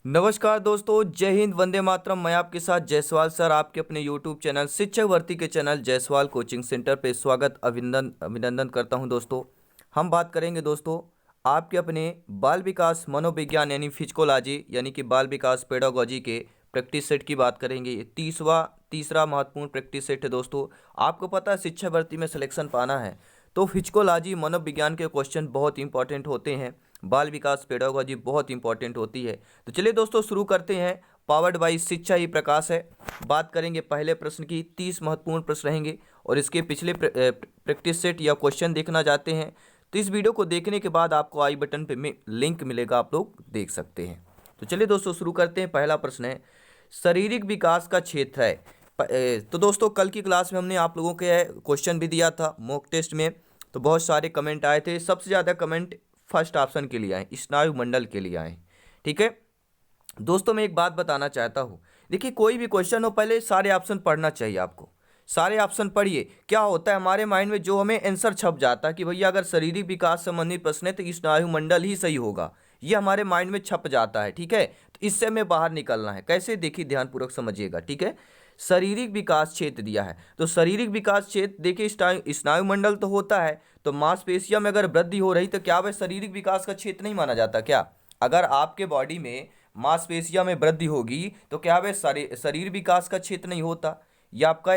नमस्कार दोस्तों, जय हिंद, वंदे मातरम। मैं आपके साथ जायसवाल सर, आपके अपने यूट्यूब चैनल शिक्षक भर्ती के चैनल जायसवाल कोचिंग सेंटर पे स्वागत अभिनंदन अभिनंदन करता हूं। दोस्तों, हम बात करेंगे दोस्तों आपके अपने बाल विकास मनोविज्ञान यानी फिजिकोलॉजी यानी कि बाल विकास पेडागोजी के प्रैक्टिस सेट की बात करेंगे। ये तीसरा महत्वपूर्ण प्रैक्टिस सेट है दोस्तों। आपको पता है शिक्षक भर्ती में सिलेक्शन पाना है तो फिजिकोलॉजी मनोविज्ञान के क्वेश्चन बहुत इंपॉर्टेंट होते हैं, बाल विकास पेडागोजी बहुत इंपॉर्टेंट होती है। तो चलिए दोस्तों शुरू करते हैं। पावर्ड बाई शिक्षा ही प्रकाश है। बात करेंगे पहले प्रश्न की। 30 महत्वपूर्ण प्रश्न रहेंगे और इसके पिछले प्रैक्टिस सेट या क्वेश्चन देखना चाहते हैं तो इस वीडियो को देखने के बाद आपको आई बटन पे लिंक मिलेगा, आप लोग देख सकते हैं। तो चलिए दोस्तों शुरू करते हैं। पहला प्रश्न है शारीरिक विकास का क्षेत्र है। तो दोस्तों कल की क्लास में हमने आप लोगों के क्वेश्चन भी दिया था मॉक टेस्ट में, तो बहुत सारे कमेंट आए थे। सबसे ज़्यादा कमेंट फर्स्ट ऑप्शन के लिए आए, स्नायु मंडल के लिए आए। ठीक है दोस्तों, मैं एक बात बताना चाहता हूँ। देखिए कोई भी क्वेश्चन हो पहले सारे ऑप्शन पढ़ना चाहिए आपको। सारे ऑप्शन पढ़िए। क्या होता है हमारे माइंड में जो हमें आंसर छप जाता है कि भैया अगर शारीरिक विकास संबंधी प्रश्न है तो स्नायु मंडल ही सही होगा, ये हमारे माइंड में छप जाता है। ठीक है, तो इससे हमें बाहर निकलना है। कैसे, देखिए ध्यानपूर्वक समझिएगा। ठीक है, शारीरिक विकास क्षेत्र दिया है तो शारीरिक विकास क्षेत्र देखिए स्नायु मंडल तो होता है, तो मांसपेशियों में अगर वृद्धि हो रही तो क्या वह शारीरिक विकास का क्षेत्र नहीं माना जाता क्या? अगर आपके बॉडी में मांसपेशियों में वृद्धि होगी तो क्या वह शरीर विकास का क्षेत्र नहीं होता? या आपका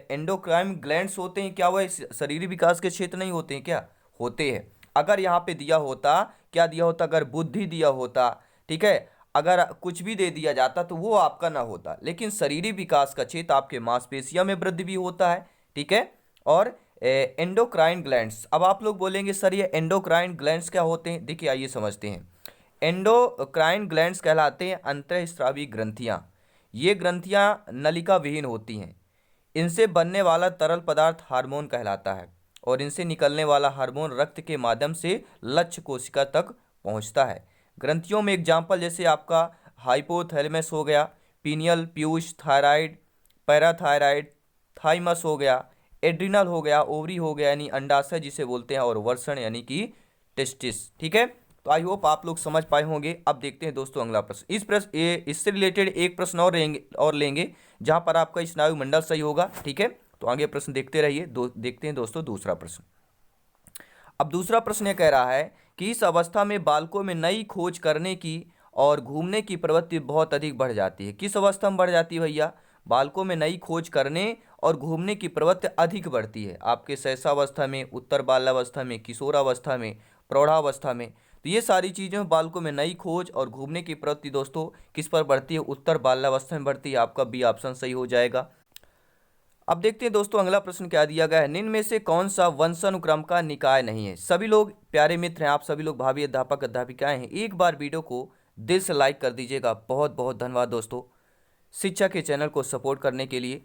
एंडोक्राइन ग्लैंड्स होते हैं, क्या वह शरीर विकास के क्षेत्र नहीं होते हैं क्या? होते हैं। अगर यहाँ पे दिया होता, क्या दिया होता, अगर बुद्धि दिया होता, ठीक है, अगर कुछ भी दे दिया जाता तो वो आपका ना होता। लेकिन शरीरी विकास का क्षेत्र आपके मांसपेशियों में वृद्धि भी होता है। ठीक है, और एंडोक्राइन ग्लैंड्स। अब आप लोग बोलेंगे सर ये एंडोक्राइन ग्लैंड्स क्या होते हैं? देखिए आइए समझते हैं। एंडोक्राइन ग्लैंड्स कहलाते हैं अंतःस्रावी ग्रंथियां। ये ग्रंथियां नलिका विहीन होती हैं। इनसे बनने वाला तरल पदार्थ हार्मोन कहलाता है और इनसे निकलने वाला हार्मोन रक्त के माध्यम से लक्ष्य कोशिका तक पहुंचता है। ग्रंथियों में एग्जाम्पल जैसे आपका हाइपोथैलेमस हो गया, pineal, Piyush, thyroid, parathyroid, thymus हो गया, एड्रिनल हो गया, ओवरी हो गया यानी अंडाशय जिसे बोलते हैं, और वर्षण यानी कि टेस्टिस। ठीक है, तो आई होप आप लोग समझ पाए होंगे। अब देखते हैं दोस्तों अगला प्रश्न। इससे रिलेटेड एक प्रश्न और लेंगे जहां पर आपका स्नायु मंडल सही होगा। ठीक है, तो आगे प्रश्न देखते रहिए। देखते हैं दोस्तों दूसरा प्रश्न। अब दूसरा प्रश्न यह कह रहा है कि इस अवस्था में बालकों में नई खोज करने की और घूमने की प्रवृत्ति बहुत अधिक बढ़ जाती है। किस अवस्था में बढ़ जाती है भैया? बालकों में नई खोज करने और घूमने की प्रवृत्ति अधिक बढ़ती है। आपके शैशवावस्था में, उत्तर बाल्यावस्था में, किशोरावस्था में, प्रौढ़ावस्था में। तो ये सारी चीज़ें बालकों में नई खोज और घूमने की प्रवृत्ति दोस्तों किस पर बढ़ती है? उत्तर बाल्यावस्था में बढ़ती है। आपका बी ऑप्शन सही हो जाएगा। अब देखते हैं दोस्तों अगला प्रश्न क्या दिया गया है। निम्न में से कौन सा वंशानुक्रम का निकाय नहीं है? सभी लोग प्यारे मित्र हैं, आप सभी लोग भावी अध्यापक अध्यापिकाएं हैं, एक बार वीडियो को दिल से लाइक कर दीजिएगा। बहुत बहुत धन्यवाद दोस्तों शिक्षा के चैनल को सपोर्ट करने के लिए।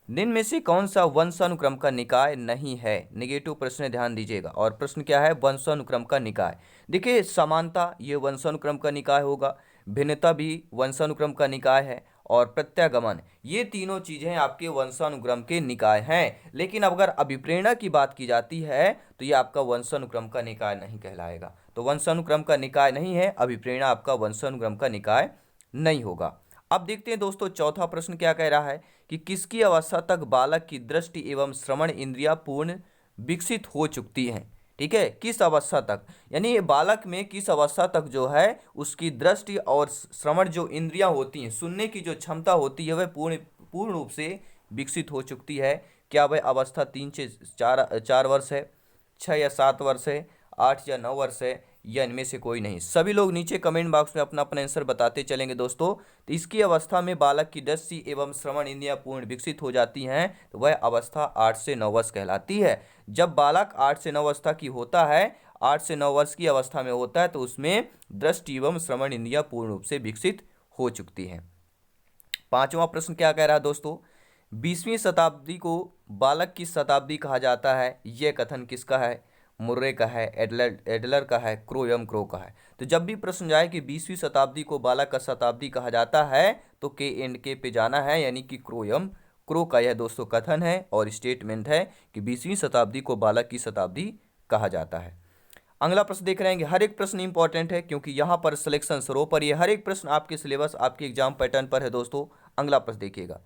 निम्न में से कौन सा वंशानुक्रम का निकाय नहीं है? नेगेटिव प्रश्न ध्यान दीजिएगा। और प्रश्न क्या है? वंशानुक्रम का निकाय। देखिए समानता ये वंशानुक्रम का निकाय होगा, भिन्नता भी वंशानुक्रम का निकाय है, और प्रत्यागमन, ये तीनों चीजें आपके वंशानुक्रम के निकाय हैं। लेकिन अगर अभिप्रेरणा की बात की जाती है तो ये आपका वंशानुक्रम का निकाय नहीं कहलाएगा। तो वंशानुक्रम का निकाय नहीं है, अभिप्रेरणा आपका वंशानुक्रम का निकाय नहीं होगा। अब देखते हैं दोस्तों चौथा प्रश्न क्या कह रहा है कि किसकी अवस्था तक बालक की दृष्टि एवं श्रवण इंद्रियां पूर्ण विकसित हो चुकती हैं? ठीक है, किस अवस्था तक, यानी बालक में किस अवस्था तक जो है उसकी दृष्टि और श्रवण जो इंद्रियां होती हैं, सुनने की जो क्षमता होती है, वह पूर्ण रूप से विकसित हो चुकती है। क्या वह अवस्था 3 से 4 वर्ष है, 6 या 7 वर्ष है, 8 या 9 वर्ष है, या इनमें से कोई नहीं? सभी लोग नीचे कमेंट बॉक्स में अपना अपना आंसर बताते चलेंगे दोस्तों। तो इसकी अवस्था में बालक की दृष्टि एवं श्रवण इंद्रियां पूर्ण विकसित हो जाती हैं तो वह अवस्था 8 से 9 वर्ष कहलाती है। जब बालक 8 से 9 अवस्था की होता है, 8 से 9 वर्ष की अवस्था में होता है, तो उसमें दृष्टि एवं श्रवण इंद्रियां पूर्ण रूप से विकसित हो चुकती हैं। पांचवा प्रश्न क्या कह रहा है दोस्तों? 20वीं शताब्दी को बालक की शताब्दी कहा जाता है। यह कथन किसका है? मुर्रे का है, एडलर का है, क्रो का है। तो जब भी प्रश्न जाए कि 20वीं शताब्दी को बालक का शताब्दी कहा जाता है तो के पे जाना है, यानी कि क्रो का यह दोस्तों कथन है और स्टेटमेंट है कि 20वीं शताब्दी को बालक की शताब्दी कहा जाता है। अगला प्रश्न देख रहे हैं, हर एक प्रश्न इंपॉर्टेंट है क्योंकि यहाँ पर सिलेक्शन सरो पर ये हर एक प्रश्न आपके सिलेबस आपके एग्जाम पैटर्न पर है दोस्तों। अगला प्रश्न देखिएगा,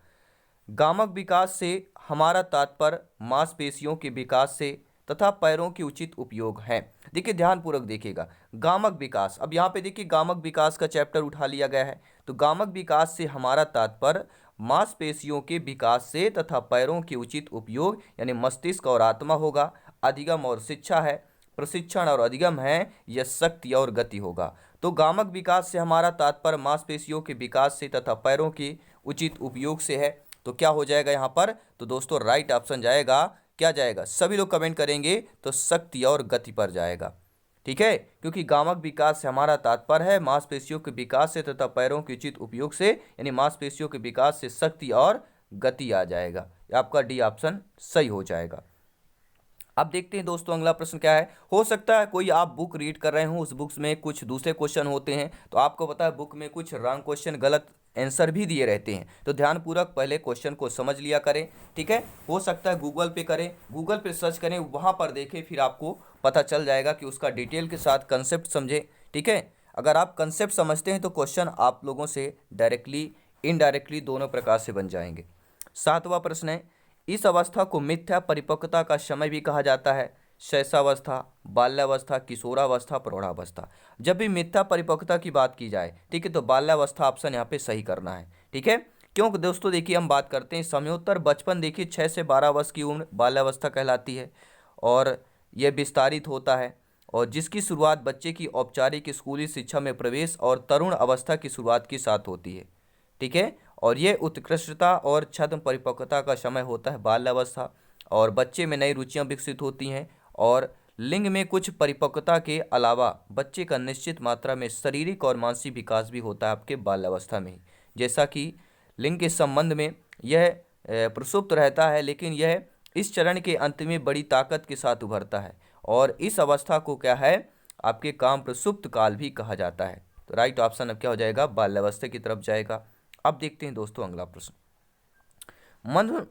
गामक विकास से हमारा तात्पर्य मांसपेशियों के विकास से तथा पैरों के उचित उपयोग है। देखिए ध्यानपूर्वक देखिएगा, गामक विकास, अब यहाँ पे देखिए गामक विकास का चैप्टर उठा लिया गया है। तो गामक विकास से हमारा तात्पर्य मांसपेशियों के विकास से तथा पैरों के उचित उपयोग यानी मस्तिष्क और आत्मा होगा। अधिगम और शिक्षा है, प्रशिक्षण और अधिगम है, यह शक्ति और गति होगा। तो गामक विकास से हमारा तात्पर्य मांसपेशियों के विकास से तथा पैरों के उचित उपयोग से है। तो क्या हो जाएगा यहाँ पर, तो दोस्तों राइट ऑप्शन जाएगा, क्या जाएगा, सभी लोग कमेंट करेंगे तो शक्ति और गति पर जाएगा। ठीक है, क्योंकि गामक विकास से हमारा तात्पर्य है मांसपेशियों के विकास से तथा पैरों के उचित उपयोग से, यानी मांसपेशियों के विकास से शक्ति और गति आ जाएगा। आपका डी ऑप्शन सही हो जाएगा। अब देखते हैं दोस्तों अगला प्रश्न क्या है। हो सकता है कोई आप बुक रीड कर रहे हो, उस बुक्स में कुछ दूसरे क्वेश्चन होते हैं, तो आपको पता है बुक में कुछ रॉन्ग क्वेश्चन, गलत आंसर भी दिए रहते हैं। तो ध्यानपूर्वक पहले क्वेश्चन को समझ लिया करें। ठीक है, हो सकता है गूगल पे करें, गूगल पे सर्च करें, वहाँ पर देखें, फिर आपको पता चल जाएगा कि उसका डिटेल के साथ कंसेप्ट समझें। ठीक है, अगर आप कंसेप्ट समझते हैं तो क्वेश्चन आप लोगों से डायरेक्टली इनडायरेक्टली दोनों प्रकार से बन जाएंगे। 7वां प्रश्न है, इस अवस्था को मिथ्या परिपक्वता का समय भी कहा जाता है। शैशवावस्था, बाल्यावस्था, किशोरावस्था, प्रौढ़ावस्था। जब भी मिथ्या परिपक्वता की बात की जाए, ठीक है, तो बाल्यावस्था ऑप्शन यहाँ पे सही करना है। ठीक है, क्योंकि दोस्तों देखिए हम बात करते हैं समयोत्तर बचपन, देखिए 6 से 12 वर्ष की उम्र बाल्यावस्था कहलाती है और यह विस्तारित होता है, और जिसकी शुरुआत बच्चे की औपचारिक स्कूली शिक्षा में प्रवेश और तरुण अवस्था की शुरुआत के साथ होती है। ठीक है, और ये उत्कृष्टता और छद्म परिपक्वता का समय होता है बाल्यावस्था, और बच्चे में नई रुचियां विकसित होती हैं, और लिंग में कुछ परिपक्वता के अलावा बच्चे का निश्चित मात्रा में शारीरिक और मानसिक विकास भी होता है आपके बाल्यावस्था में ही। जैसा कि लिंग के संबंध में यह प्रसुप्त रहता है, लेकिन यह इस चरण के अंत में बड़ी ताकत के साथ उभरता है, और इस अवस्था को क्या है, आपके काम प्रसुप्त काल भी कहा जाता है। तो राइट ऑप्शन अब क्या हो जाएगा, बाल्यावस्था की तरफ जाएगा। अब देखते हैं दोस्तों अगला प्रश्न,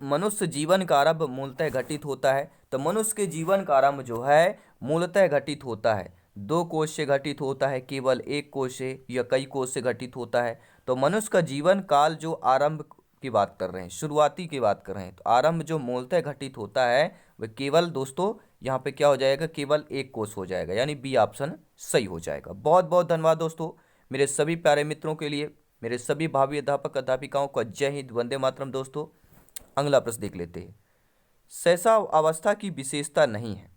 मनुष्य जीवन का आरंभ मूलतः घटित होता है। तो मनुष्य के जीवन का आरंभ जो है मूलतः घटित होता है, 2 कोष से घटित होता है, केवल 1 कोष से या कई कोष से घटित होता है। तो मनुष्य का जीवन काल जो आरंभ की बात कर रहे हैं, शुरुआती की बात कर रहे हैं, तो आरंभ जो मूलतः घटित होता है वह केवल दोस्तों यहाँ पे क्या हो जाएगा, केवल 1 कोष हो जाएगा, यानी बी ऑप्शन सही हो जाएगा। बहुत बहुत धन्यवाद दोस्तों मेरे सभी प्यारे मित्रों के लिए, मेरे सभी भावी अध्यापक अध्यापिकाओं को जय हिंद, वंदे मातरम। दोस्तों अगला प्रश्न देख लेते हैं, शैशवावस्था की विशेषता नहीं है,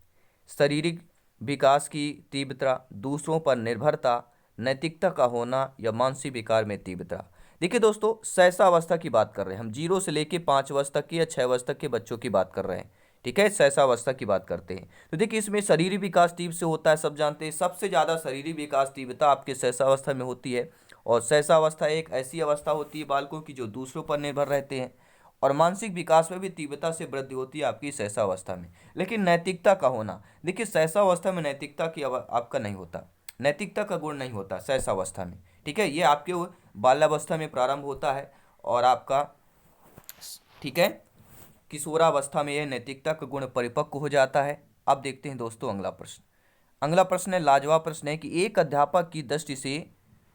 शारीरिक विकास की तीव्रता, दूसरों पर निर्भरता, नैतिकता का होना या मानसिक विकार में तीव्रता। देखिए दोस्तों शैशवावस्था की बात कर रहे हैं हम, 0 से लेके 5 वर्ष तक के या 6 वर्ष तक के बच्चों की बात कर रहे हैं। ठीक है, शैशवावस्था की बात करते हैं तो देखिए इसमें शारीरिक विकास तीव्र से होता है, सब जानते हैं, सबसे ज़्यादा शारीरिक विकास तीव्रता आपके शैशवावस्था में होती है। और शैशवावस्था एक ऐसी अवस्था होती है बालकों की जो दूसरों पर निर्भर रहते हैं, और मानसिक विकास में भी तीव्रता से वृद्धि होती है आपकी शैशवावस्था में। लेकिन नैतिकता का होना, देखिए शैशवावस्था में नैतिकता की आपका नहीं होता, नैतिकता का गुण नहीं होता शैशवावस्था में। ठीक है, ये आपके बाल्यावस्था में प्रारंभ होता है, और आपका ठीक है किशोरावस्था में यह नैतिकता का गुण परिपक्व हो जाता है। अब देखते हैं दोस्तों अगला प्रश्न। अगला प्रश्न है, लाजवाब प्रश्न है कि एक अध्यापक की दृष्टि से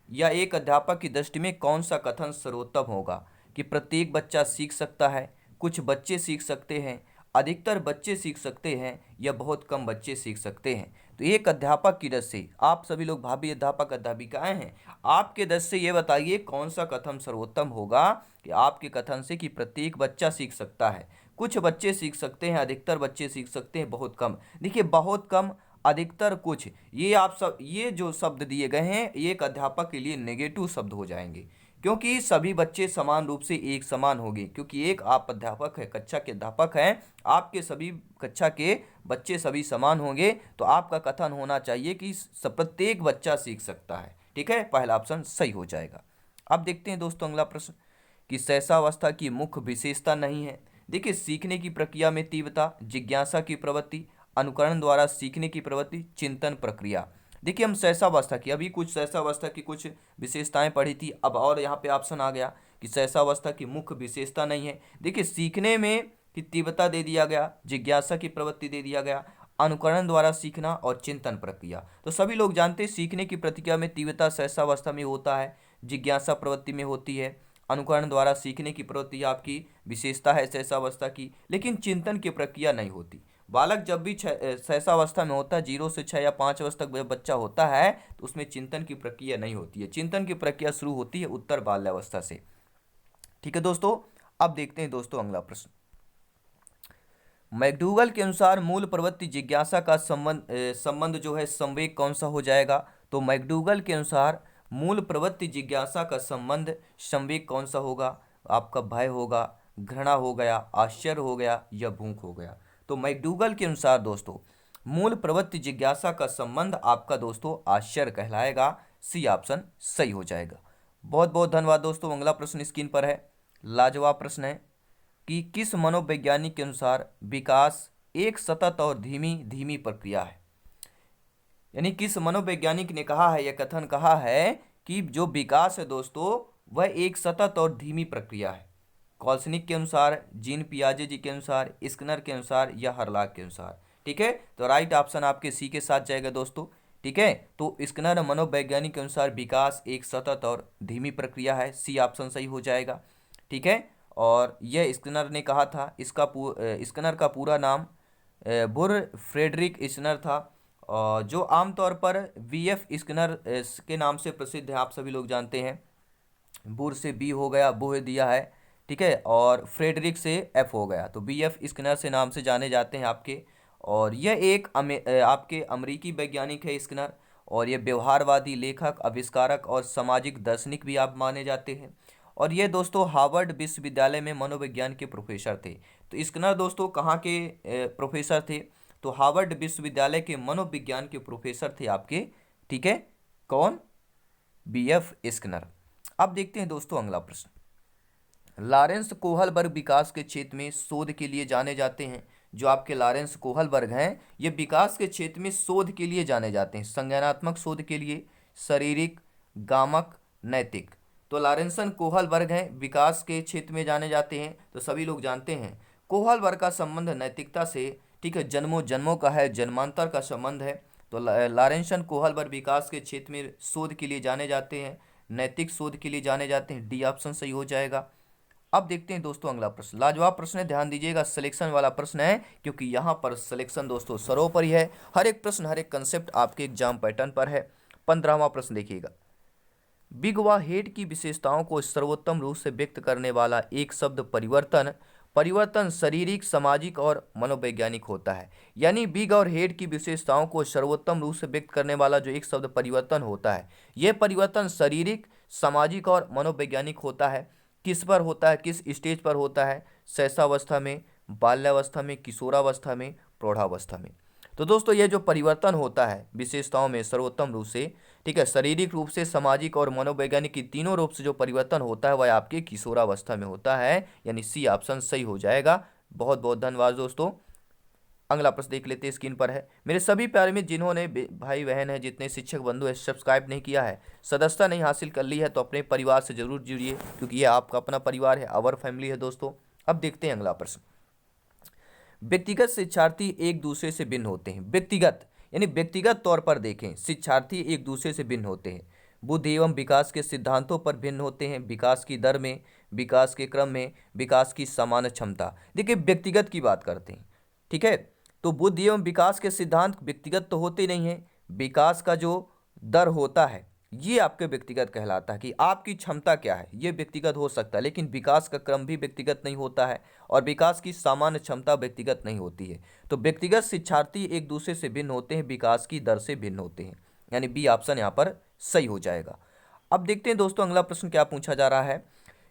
या एक अध्यापक की दृष्टि में कौन सा कथन सर्वोत्तम होगा, कि प्रत्येक बच्चा सीख सकता है, कुछ बच्चे सीख सकते हैं, अधिकतर बच्चे सीख सकते हैं, या बहुत कम बच्चे सीख सकते हैं। तो एक अध्यापक की दृष्टि से, आप सभी लोग भावी अध्यापक अध्यापिकाएं हैं, आपके दृष्टि से ये बताइए कौन सा कथन सर्वोत्तम होगा, कि आपके कथन से कि प्रत्येक बच्चा सीख सकता है, कुछ बच्चे सीख सकते हैं, अधिकतर बच्चे सीख सकते हैं, बहुत कम। देखिए बहुत कम, अधिकतर, कुछ, ये आप सब ये जो शब्द दिए गए हैं एक अध्यापक के लिए नेगेटिव शब्द हो जाएंगे, क्योंकि सभी बच्चे समान रूप से एक समान होंगे, क्योंकि एक आप अध्यापक है, कक्षा के अध्यापक हैं, आपके सभी कक्षा के बच्चे सभी समान होंगे। तो आपका कथन होना चाहिए कि प्रत्येक बच्चा सीख सकता है। ठीक है, पहला ऑप्शन सही हो जाएगा। अब देखते हैं दोस्तों अगला प्रश्न, कि शैशवावस्था की मुख्य विशेषता नहीं है। देखिए सीखने की प्रक्रिया में तीव्रता, जिज्ञासा की प्रवृत्ति, अनुकरण द्वारा सीखने की प्रवृत्ति, चिंतन प्रक्रिया। देखिए हम शैशवावस्था की अभी कुछ शैशवावस्था की कुछ विशेषताएं पढ़ी थी, अब और यहाँ पे ऑप्शन आ गया कि शैशवावस्था की मुख्य विशेषता नहीं है। देखिए सीखने में की तीव्रता दे दिया गया, जिज्ञासा की प्रवृत्ति दे दिया गया, अनुकरण द्वारा सीखना और चिंतन प्रक्रिया। तो सभी लोग जानते हैं सीखने की प्रक्रिया में तीव्रता सहसावस्था में होता है, जिज्ञासा प्रवृत्ति में होती है। अनुकरण द्वारा सीखने की प्रवृत्ति आपकी विशेषता है सहसावस्था की, लेकिन चिंतन की प्रक्रिया नहीं होती। बालक जब भी सहसावस्था में होता है, 0 से 6 या 5 वर्ष तक जब बच्चा होता है, तो उसमें चिंतन की प्रक्रिया नहीं होती है। चिंतन की प्रक्रिया शुरू होती है उत्तर बाल्यावस्था से। ठीक है दोस्तों, अब देखते हैं दोस्तों अगला प्रश्न। मैकडूगल के अनुसार मूल प्रवृत्ति जिज्ञासा का संबंध जो है संवेग कौन सा हो जाएगा? तो मैकडूगल के अनुसार मूल प्रवृत्ति जिज्ञासा का संबंध संवेग कौन सा होगा? आपका भय होगा, घृणा हो गया, आश्चर्य हो गया या भूख हो गया। तो मैकडूगल के अनुसार दोस्तों मूल प्रवृत्ति जिज्ञासा का संबंध आपका दोस्तों आश्चर्य कहलाएगा। सी ऑप्शन सही हो जाएगा। बहुत बहुत धन्यवाद दोस्तों। अगला प्रश्न स्क्रीन पर है, लाजवाब प्रश्न है कि किस मनोवैज्ञानिक के अनुसार विकास एक सतत और धीमी धीमी प्रक्रिया है? यानी किस मनोवैज्ञानिक ने कहा है, यह कथन कहा है कि जो विकास है दोस्तों वह एक सतत और धीमी प्रक्रिया है? कॉल्सनिक के अनुसार, जीन पियाजे जी के अनुसार, स्किनर के अनुसार या हर्लॉग के अनुसार? ठीक है, तो राइट ऑप्शन आपके सी के साथ जाएगा दोस्तों। ठीक है, तो स्किनर मनोवैज्ञानिक के अनुसार विकास एक सतत और धीमी प्रक्रिया है। सी ऑप्शन सही हो जाएगा। ठीक है, और यह स्किनर ने कहा था। स्किनर का पूरा नाम बुर फ्रेडरिक स्किनर था, और जो आमतौर पर वीएफ स्किनर के नाम से प्रसिद्ध है। आप सभी लोग जानते हैं, बुर से बी हो गया, बुह दिया है। ठीक है, और फ्रेडरिक से एफ हो गया, तो बीएफ स्किनर से नाम से जाने जाते हैं आपके। और यह एक आपके अमेरिकी वैज्ञानिक है स्किनर, और ये व्यवहारवादी लेखक, आविष्कारक और सामाजिक दार्शनिक भी आप माने जाते हैं। और ये दोस्तों हार्वर्ड विश्वविद्यालय में मनोविज्ञान के प्रोफेसर थे। तो स्किनर दोस्तों कहाँ के प्रोफेसर थे? तो हार्वर्ड विश्वविद्यालय के मनोविज्ञान के प्रोफेसर थे आपके। ठीक है, कौन? BF Skinner. अब देखते हैं दोस्तों अगला प्रश्न। लॉरेंस कोहलबर्ग विकास के क्षेत्र में शोध के लिए जाने जाते हैं। जो आपके लॉरेंस कोहलबर्ग हैं, ये विकास के क्षेत्र में शोध के लिए जाने जाते हैं। संज्ञानात्मक शोध के लिए, शारीरिक, गामक, नैतिक। तो लॉरेंसन कोहलबर्ग हैं, विकास के क्षेत्र में जाने जाते हैं। तो सभी लोग जानते हैं कोहलबर्ग का संबंध नैतिकता से, ठीक है, जन्मों जन्मों का है, जन्मांतर का संबंध है। तो लॉरेंसन कोहलबर्ग विकास के क्षेत्र में शोध के लिए जाने जाते हैं, नैतिक शोध के लिए जाने जाते हैं। डी ऑप्शन सही हो जाएगा। अब देखते हैं दोस्तों अगला प्रश्न। लाजवाब प्रश्न है, ध्यान दीजिएगा, सिलेक्शन वाला प्रश्न है, क्योंकि यहाँ पर सिलेक्शन दोस्तों सर्वोपरि है। हर एक प्रश्न, हर एक कंसेप्ट आपके एग्जाम पैटर्न पर है। 15वां प्रश्न देखिएगा। बिग व हेड की विशेषताओं को सर्वोत्तम रूप से व्यक्त करने वाला एक शब्द परिवर्तन परिवर्तन शारीरिक, सामाजिक और मनोवैज्ञानिक होता है। यानी बिग और हेड की विशेषताओं को सर्वोत्तम रूप से व्यक्त करने वाला जो एक शब्द परिवर्तन होता है, यह परिवर्तन शारीरिक, सामाजिक और मनोवैज्ञानिक होता है। किस पर होता है, किस स्टेज पर होता है? शैशवावस्था में, बाल्यावस्था में, किशोरावस्था में, प्रौढ़ावस्था में। तो दोस्तों ये जो परिवर्तन होता है विशेषताओं में सर्वोत्तम रूप से, ठीक है, शारीरिक रूप से, सामाजिक और मनोवैज्ञानिक की तीनों रूप से जो परिवर्तन होता है वह आपके किशोरावस्था में होता है। यानी सी ऑप्शन सही हो जाएगा। बहुत बहुत धन्यवाद दोस्तों। अगला प्रश्न देख लेते हैं, स्क्रीन पर है। मेरे सभी प्यारे में जिन्होंने भाई बहन है, जितने शिक्षक बंधु है, सब्सक्राइब नहीं किया है, सदस्यता नहीं हासिल कर ली है, तो अपने परिवार से जरूर जुड़िए, क्योंकि ये आपका अपना परिवार है, आवर फैमिली है दोस्तों। अब देखते हैं अगला प्रश्न। व्यक्तिगत शिक्षार्थी एक दूसरे से भिन्न होते हैं। व्यक्तिगत यानी व्यक्तिगत तौर पर देखें, शिक्षार्थी एक दूसरे से भिन्न होते हैं। बुद्धि एवं विकास के सिद्धांतों पर भिन्न होते हैं। विकास की दर में, विकास के क्रम में, विकास की समान क्षमता। देखिए व्यक्तिगत की बात करते हैं, ठीक है, तो बुद्धि एवं विकास के सिद्धांत व्यक्तिगत तो होते नहीं हैं। विकास का जो दर होता है ये आपके व्यक्तिगत कहलाता है, कि आपकी क्षमता क्या है, ये व्यक्तिगत हो सकता है। लेकिन विकास का क्रम भी व्यक्तिगत नहीं होता है, और विकास की सामान्य क्षमता व्यक्तिगत नहीं होती है। तो व्यक्तिगत शिक्षार्थी एक दूसरे से भिन्न होते हैं, विकास की दर से भिन्न होते हैं। यानी बी ऑप्शन यहाँ पर सही हो जाएगा। अब देखते हैं दोस्तों अगला प्रश्न क्या पूछा जा रहा है,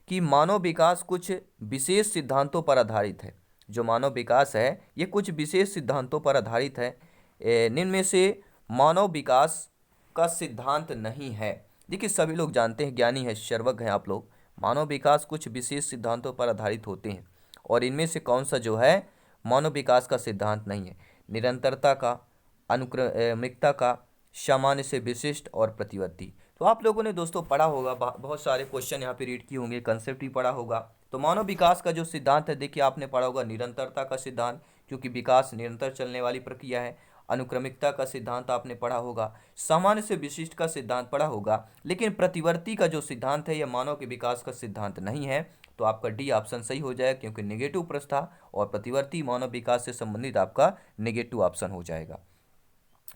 कि मानव विकास कुछ विशेष सिद्धांतों पर आधारित है। जो मानव विकास है ये कुछ विशेष सिद्धांतों पर आधारित है। निम्न में से मानव विकास का सिद्धांत नहीं है। देखिए सभी लोग जानते हैं, ज्ञानी है, सर्वज्ञ हैं आप लोग, मानव विकास कुछ विशेष सिद्धांतों पर आधारित होते हैं, और इनमें से कौन सा जो है मानव विकास का सिद्धांत नहीं है? निरंतरता का, अनुक्रमिकता का, सामान्य से विशिष्ट और प्रतिवर्ती। तो आप लोगों ने दोस्तों पढ़ा होगा, बहुत सारे क्वेश्चन यहाँ पे रीड किए होंगे, कंसेप्ट भी पढ़ा होगा। तो मानव विकास का जो सिद्धांत है, देखिए आपने पढ़ा होगा निरंतरता का सिद्धांत, क्योंकि विकास निरंतर चलने वाली प्रक्रिया है। अनुक्रमिकता का सिद्धांत आपने पढ़ा होगा, सामान्य से विशिष्ट का सिद्धांत पढ़ा होगा, लेकिन प्रतिवर्ती का जो सिद्धांत है यह मानव के विकास का सिद्धांत नहीं है। तो आपका डी ऑप्शन सही हो जाएगा, क्योंकि नेगेटिव प्रश्न था और प्रतिवर्ती मानव विकास से संबंधित आपका नेगेटिव ऑप्शन हो जाएगा।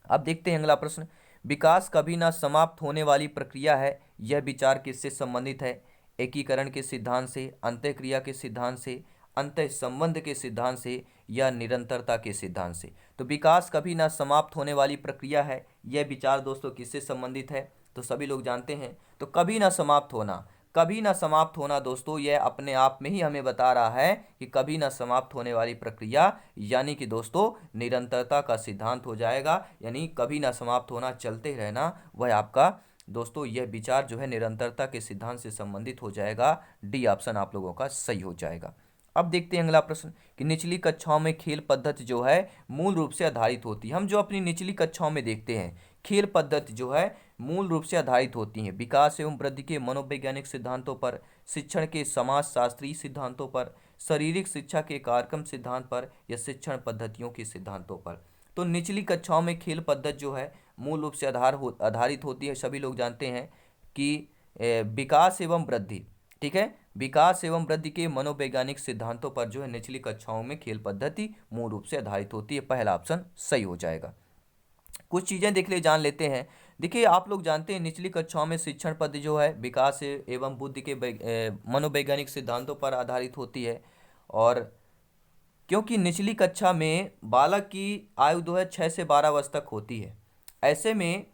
अब देखते हैं अगला प्रश्न। विकास कभी ना समाप्त होने वाली प्रक्रिया है, यह विचार किससे संबंधित है? एकीकरण के सिद्धांत से, अंतःक्रिया के सिद्धांत से, अंतः संबंध के सिद्धांत से, या निरंतरता के सिद्धांत से? तो विकास कभी ना समाप्त होने वाली प्रक्रिया है, यह विचार दोस्तों किससे संबंधित है? तो सभी लोग जानते हैं, तो कभी ना समाप्त होना, कभी ना समाप्त होना दोस्तों यह अपने आप में ही हमें बता रहा है कि कभी ना समाप्त होने वाली प्रक्रिया यानी कि दोस्तों निरंतरता का सिद्धांत हो जाएगा। यानी कभी ना समाप्त होना, चलते रहना, वह आपका दोस्तों यह विचार जो है निरंतरता के सिद्धांत से संबंधित हो जाएगा। डी ऑप्शन आप लोगों का सही हो जाएगा। अब देखते हैं अगला प्रश्न कि निचली कक्षाओं में खेल पद्धति जो है मूल रूप से आधारित होती है। हम जो अपनी निचली कक्षाओं में देखते हैं खेल पद्धति जो है मूल रूप से आधारित होती हैं विकास एवं वृद्धि के मनोवैज्ञानिक सिद्धांतों पर, शिक्षण के समाजशास्त्रीय सिद्धांतों पर, शारीरिक शिक्षा के कार्यक्रम सिद्धांत पर, या शिक्षण पद्धतियों के सिद्धांतों पर। तो निचली कक्षाओं में खेल पद्धति जो है मूल रूप से आधारित होती है। सभी लोग जानते हैं कि विकास एवं वृद्धि, ठीक है, विकास एवं वृद्धि के मनोवैज्ञानिक सिद्धांतों पर जो है निचली कक्षाओं में खेल पद्धति मूल रूप से आधारित होती है। पहला ऑप्शन सही हो जाएगा। कुछ चीज़ें देख ले जान लेते हैं। देखिए आप लोग जानते हैं निचली कक्षाओं में शिक्षण पद्धति जो है विकास एवं बुद्धि के मनोवैज्ञानिक सिद्धांतों पर आधारित होती है। और क्योंकि निचली कक्षा में बालक की आयु जो है 6 से 12 वर्ष तक होती है, ऐसे में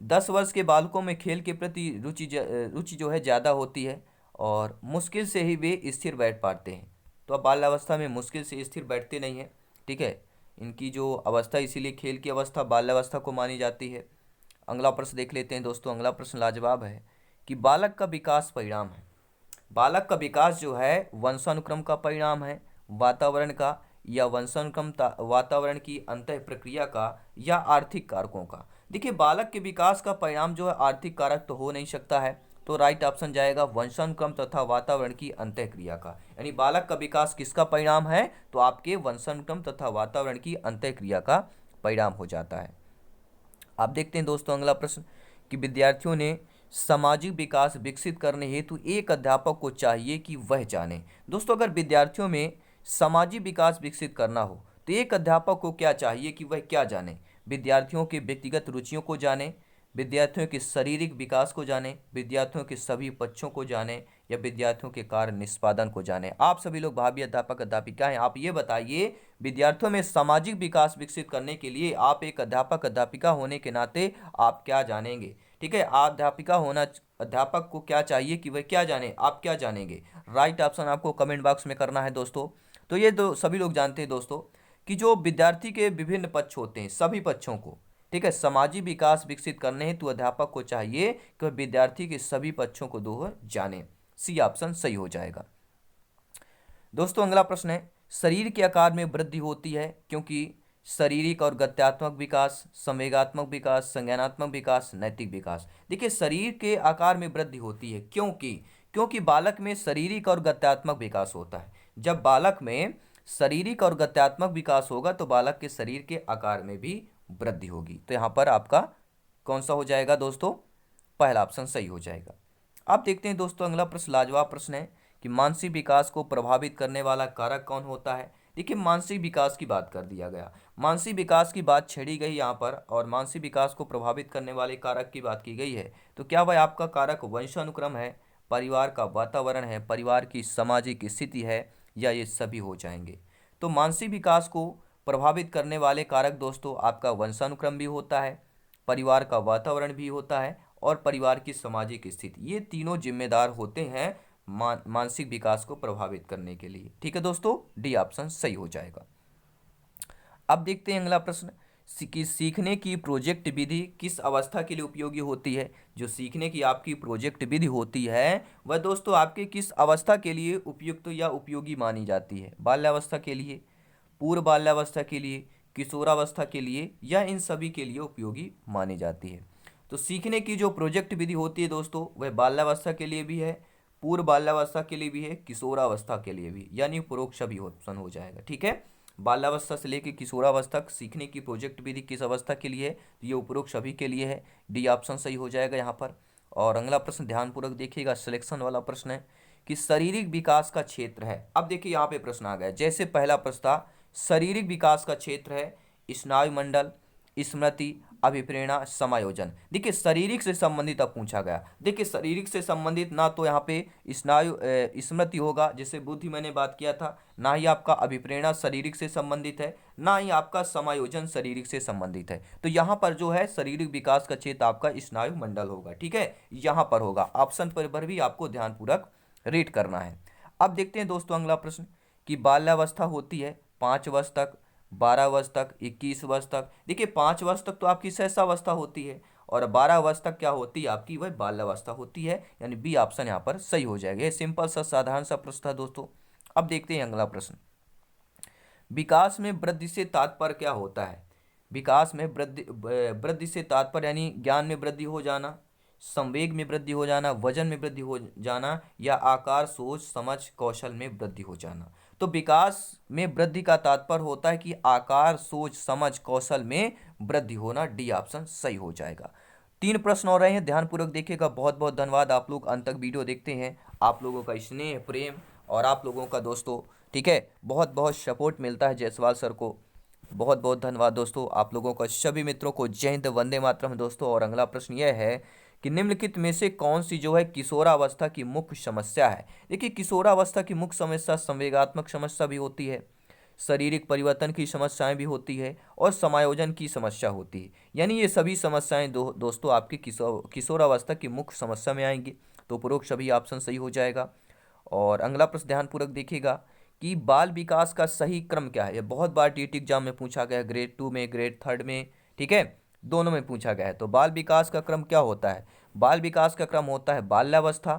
10 वर्ष के बालकों में खेल के प्रति रुचि जो है ज़्यादा होती है और मुश्किल से ही वे स्थिर बैठ पाते हैं। तो अब बाल्यावस्था में मुश्किल से स्थिर बैठते नहीं हैं, ठीक है, इनकी जो अवस्था इसीलिए खेल की अवस्था बाल्यावस्था को मानी जाती है। अगला प्रश्न देख लेते हैं दोस्तों। अगला प्रश्न लाजवाब है कि बालक का विकास परिणाम है। बालक का विकास जो है वंशानुक्रम का परिणाम है, वातावरण का, या वंशानुक्रम वातावरण की अंतः प्रक्रिया का, या आर्थिक कारकों का? देखिए बालक के विकास का परिणाम जो है आर्थिक कारक तो हो नहीं सकता है, तो राइट ऑप्शन जाएगा वंशानुक्रम तथा वातावरण की अंतःक्रिया का। यानी बालक का विकास किसका परिणाम है? तो आपके वंशानुक्रम तथा वातावरण की अंतःक्रिया का परिणाम हो जाता है। आप देखते हैं दोस्तों अगला प्रश्न कि विद्यार्थियों ने सामाजिक विकास विकसित करने हेतु एक अध्यापक को चाहिए कि वह जाने। दोस्तों अगर विद्यार्थियों में सामाजिक विकास विकसित करना हो तो एक अध्यापक को क्या चाहिए कि वह क्या जाने? विद्यार्थियों के व्यक्तिगत रुचियों को जाने, विद्यार्थियों के शारीरिक विकास को जाने, विद्यार्थियों के सभी पक्षों को जाने, या विद्यार्थियों के कार्य निष्पादन को जाने। आप सभी लोग भावी अध्यापक अध्यापिका हैं, आप ये बताइए विद्यार्थियों में सामाजिक विकास विकसित करने के लिए आप एक अध्यापक अध्यापिका होने के नाते आप क्या जानेंगे? ठीक है, आप अध्यापिका होना, अध्यापक को क्या चाहिए कि वह क्या जाने, आप क्या जानेंगे? राइट ऑप्शन आपको कमेंट बॉक्स में करना है दोस्तों। तो ये दो सभी लोग जानते हैं दोस्तों कि जो विद्यार्थी के विभिन्न पक्ष होते हैं, सभी पक्षों को, ठीक है, सामाजिक विकास विकसित करने हेतु अध्यापक को चाहिए कि वह विद्यार्थी के सभी पक्षों को दो जाने। सी ऑप्शन सही हो जाएगा। दोस्तों अगला प्रश्न है शरीर के आकार में वृद्धि होती है क्योंकि शारीरिक और गत्यात्मक विकास, संवेगात्मक विकास, संज्ञानात्मक विकास, नैतिक विकास। देखिए शरीर के आकार में वृद्धि होती है क्योंकि बालक में शारीरिक और गत्यात्मक विकास होता है। जब बालक में शारीरिक और गत्यात्मक विकास होगा तो बालक के शरीर के आकार में भी वृद्धि होगी। तो यहाँ पर आपका कौन सा हो जाएगा दोस्तों? पहला ऑप्शन सही हो जाएगा। अब देखते हैं दोस्तों अगला प्रश्न लाजवाब प्रश्न है कि मानसिक विकास को प्रभावित करने वाला कारक कौन होता है? देखिए मानसिक विकास की बात कर दिया गया, मानसिक विकास की बात छेड़ी गई यहाँ पर और मानसिक विकास को प्रभावित करने वाले कारक की बात की गई है। तो क्या वह आपका कारक वंशानुक्रम है, परिवार का वातावरण है, परिवार की सामाजिक स्थिति है, या ये सभी हो जाएंगे? तो मानसिक विकास को प्रभावित करने वाले कारक दोस्तों आपका वंशानुक्रम भी होता है, परिवार का वातावरण भी होता है, और परिवार की सामाजिक स्थिति, ये तीनों जिम्मेदार होते हैं मानसिक विकास को प्रभावित करने के लिए। ठीक है दोस्तों, डी ऑप्शन सही हो जाएगा। अब देखते हैं अगला प्रश्न कि सीखने की प्रोजेक्ट विधि किस अवस्था के लिए उपयोगी होती है? जो सीखने की आपकी प्रोजेक्ट विधि होती है वह दोस्तों आपके किस अवस्था के लिए उपयुक्त या उपयोगी मानी जाती है? बाल्यावस्था के लिए, पूर्व बाल्यावस्था के लिए, किशोरावस्था के लिए, या इन सभी के लिए उपयोगी मानी जाती है? तो सीखने की जो प्रोजेक्ट विधि होती है दोस्तों वह बाल्यावस्था के लिए भी है, पूर्व बाल्यावस्था के लिए भी है, किशोरावस्था के लिए भी, यानी उपरोक्त सभी ऑप्शन हो जाएगा। ठीक है, बाल्यावस्था से लेकर किशोरावस्था तक सीखने की प्रोजेक्ट विधि किस अवस्था के लिए है, तो ये उपरोक्त सभी के लिए है। डी ऑप्शन सही हो जाएगा यहाँ पर। और अगला प्रश्न ध्यानपूर्वक देखिएगा, सिलेक्शन वाला प्रश्न है कि शारीरिक विकास का क्षेत्र है। अब देखिए यहाँ पे प्रश्न आ गया, जैसे पहला प्रश्न था शारीरिक विकास का क्षेत्र है स्नायु मंडल, स्मृति, अभिप्रेरणा, समायोजन। देखिए शारीरिक से संबंधित अब पूछा गया। देखिए शारीरिक से संबंधित ना तो यहाँ पे स्मृति होगा, जैसे बुद्धि मैंने बात किया था, ना ही आपका अभिप्रेरणा शारीरिक से संबंधित है, ना ही आपका समायोजन शारीरिक से संबंधित है। तो यहाँ पर जो है शारीरिक विकास का क्षेत्र आपका स्नायु मंडल होगा। ठीक है, यहाँ पर होगा। ऑप्शन पर भी आपको ध्यानपूर्वक रीड करना है। अब देखते हैं दोस्तों अगला प्रश्न कि बाल्यावस्था होती है 5 वर्ष तक, 12 वर्ष तक, 21 वर्ष तक। देखिए 5 वर्ष तक तो आपकी शैशवावस्था होती है और 12 वर्ष तक क्या होती है आपकी, वह बाल्यावस्था होती है। यानी बी ऑप्शन यहाँ पर सही हो जाएगा। ये सिंपल सा साधारण सा प्रश्न था दोस्तों। अब देखते हैं अगला प्रश्न, विकास में वृद्धि से तात्पर्य क्या होता है। विकास में वृद्धि से तात्पर्य यानी ज्ञान में वृद्धि हो जाना, संवेग में वृद्धि हो जाना, वजन में वृद्धि हो जाना, या आकार, सोच, समझ, कौशल में वृद्धि हो जाना। तो विकास में वृद्धि का तात्पर्य होता है कि आकार, सोच, समझ, कौशल में वृद्धि होना। डी ऑप्शन सही हो जाएगा। 3 प्रश्न हो रहे हैं, ध्यानपूर्वक देखिएगा। बहुत बहुत धन्यवाद, आप लोग अंत तक वीडियो देखते हैं। आप लोगों का स्नेह, प्रेम और आप लोगों का दोस्तों, ठीक है, बहुत बहुत सपोर्ट मिलता है जायसवाल सर को। बहुत बहुत धन्यवाद दोस्तों, आप लोगों का सभी मित्रों को जय हिंद, वंदे मातरम दोस्तों। और अगला प्रश्न यह है कि निम्नलिखित में से कौन सी जो है किशोरावस्था की मुख्य समस्या है। देखिए किशोरावस्था की मुख्य समस्या संवेगात्मक समस्या भी होती है, शारीरिक परिवर्तन की समस्याएं भी होती है और समायोजन की समस्या होती है। यानी ये सभी समस्याएं दोस्तों आपकी किशोरावस्था की मुख्य समस्या में आएंगी। तो उपरोक्त सभी ऑप्शन सही हो जाएगा। और अगला प्रश्न ध्यानपूर्वक देखिएगा कि बाल विकास का सही क्रम क्या है। यह बहुत बार टीटी एग्जाम में पूछा गया है, ग्रेड 2 में, ग्रेड 3 में, ठीक है, दोनों में पूछा गया है। तो बाल विकास का क्रम क्या होता है। बाल विकास का क्रम होता है बाल्यावस्था,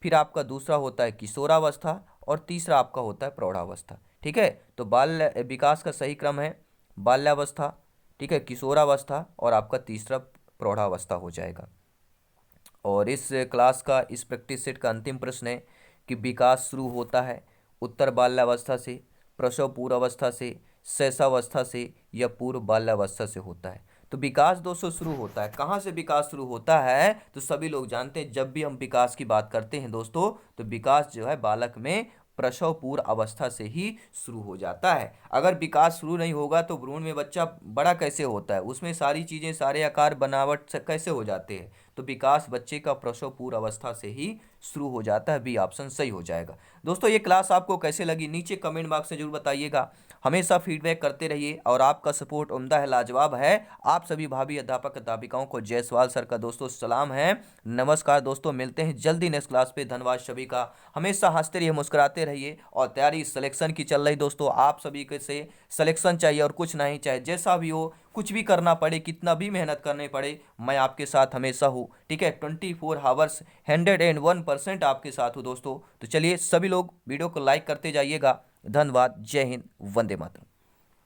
फिर आपका दूसरा होता है किशोरावस्था और तीसरा आपका होता है प्रौढ़ावस्था। ठीक है, तो बाल विकास का सही क्रम है बाल्यावस्था, ठीक है, किशोरावस्था और आपका तीसरा प्रौढ़ावस्था हो जाएगा। और इस क्लास का, इस प्रैक्टिस सेट का अंतिम प्रश्न है कि विकास शुरू होता है उत्तर बाल्यावस्था से, प्रसव पूर्वावस्था से, शैशवावस्था से या पूर्व बाल्यावस्था से होता है। तो विकास दोस्तों शुरू होता है, कहाँ से विकास शुरू होता है, तो सभी लोग जानते हैं जब भी हम विकास की बात करते हैं दोस्तों, तो विकास जो है बालक में प्रसव पूर्व अवस्था से ही शुरू हो जाता है। अगर विकास शुरू नहीं होगा तो भ्रूण में बच्चा बड़ा कैसे होता है, उसमें सारी चीज़ें, सारे आकार, बनावट कैसे हो जाते हैं। तो विकास बच्चे का प्रसव पूर्व अवस्था से ही शुरू हो जाता है। बी ऑप्शन सही हो जाएगा। दोस्तों ये क्लास आपको कैसे लगी नीचे कमेंट बॉक्स में जरूर बताइएगा। हमेशा फीडबैक करते रहिए और आपका सपोर्ट उम्दा है, लाजवाब है। आप सभी भाभी अध्यापक अध्यापिकाओं को जायसवाल सर का दोस्तों सलाम है, नमस्कार दोस्तों। मिलते हैं जल्दी नेक्स्ट क्लास पे। धन्यवाद सभी का। हमेशा हंसते रहिए, मुस्कुराते रहिए। और तैयारी सिलेक्शन की चल रही दोस्तों, आप सभी के से सिलेक्शन चाहिए और कुछ नहीं, चाहे जैसा भी हो, कुछ भी करना पड़े, कितना भी मेहनत करने पड़े, मैं आपके साथ हमेशा हूँ। ठीक है, 24 आवर्स 101% आपके साथ हूँ दोस्तों। तो चलिए सभी लोग वीडियो को लाइक करते जाइएगा। धन्यवाद, जय हिंद, वंदे मातरम।